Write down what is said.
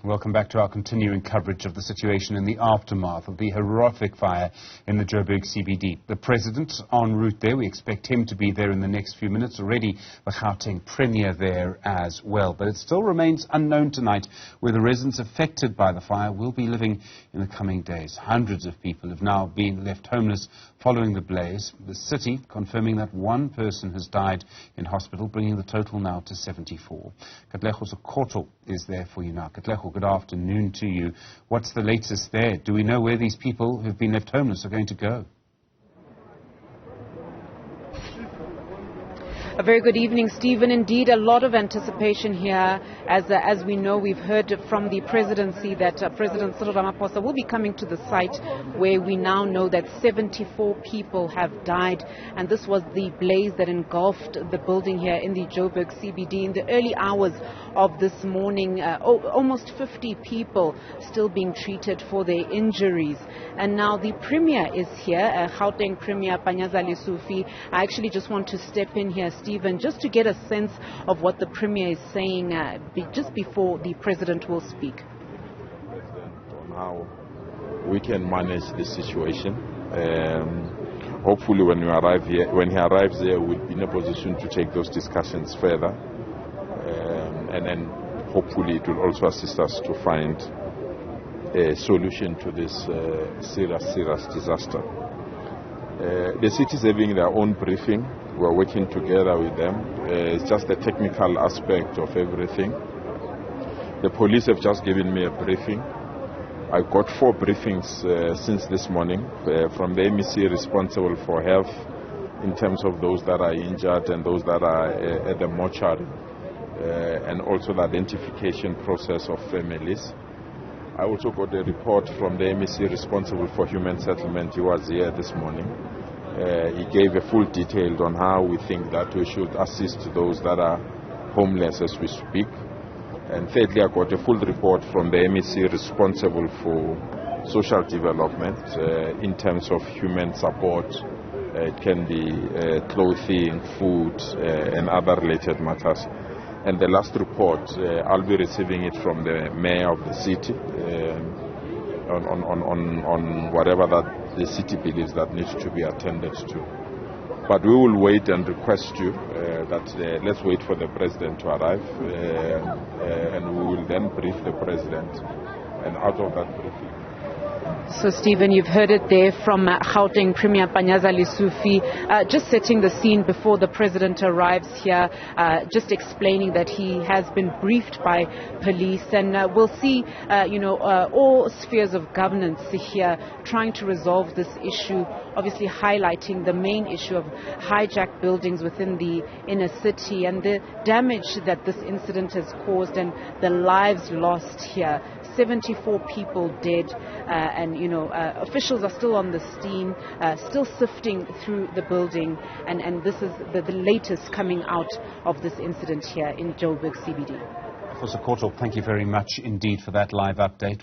Welcome back to our continuing coverage of the situation in the aftermath of the horrific fire in the Joburg CBD. The President en route there. We expect him to be there in the next few minutes. Already the Gauteng Premier there as well. But it still remains unknown tonight where the residents affected by the fire will be living in the coming days. Hundreds of people have now been left homeless following the blaze. The city confirming that one person has died in hospital, bringing the total now to 74. Katlego Sekhoto is there for you now. Katlego, good afternoon to you. What's the latest there? Do we know where these people who've been left homeless are going to go? A very good evening, Stephen. Indeed, a lot of anticipation here. As we know, we've heard from the presidency that President Cyril Ramaphosa will be coming to the site where we now know that 74 people have died. And this was the blaze that engulfed the building here in the Joburg CBD. In the early hours of this morning, almost 50 people still being treated for their injuries. And now the Premier is here, Gauteng Premier Panyaza Lesufi. I actually just want to step in here, Stephen, just to get a sense of what the Premier is saying just before the President will speak. On how we can manage this situation. Hopefully when he arrives here, we'll be in a position to take those discussions further. And then hopefully it will also assist us to find a solution to this serious disaster. The city is having their own briefing. We're working together with them. It's just the technical aspect of everything. The police have just given me a briefing. I got 4 briefings since this morning from the MEC responsible for health in terms of those that are injured and those that are at the mortuary, and also the identification process of families. I also got a report from the MEC responsible for human settlement. He was here this morning. He gave a full detail on how we think that we should assist those that are homeless as we speak. And thirdly, I got a full report from the MEC responsible for social development in terms of human support. It can be clothing, food, and other related matters. And the last report, I'll be receiving it from the mayor of the city on whatever that the city believes that needs to be attended to. But we will wait and request you that let's wait for the President to arrive and we will then brief the President, and out of that briefing. So, Stephen, you've heard it there from Gauteng Premier Panyaza Lesufi, just setting the scene before the President arrives here, just explaining that he has been briefed by police, and we'll see, all spheres of governance here trying to resolve this issue, obviously highlighting the main issue of hijacked buildings within the inner city and the damage that this incident has caused and the lives lost here. 74 people dead, and officials are still on the scene, still sifting through the building, and this is the latest coming out of this incident here in Joburg CBD. Sekhoto, thank you very much indeed for that live update.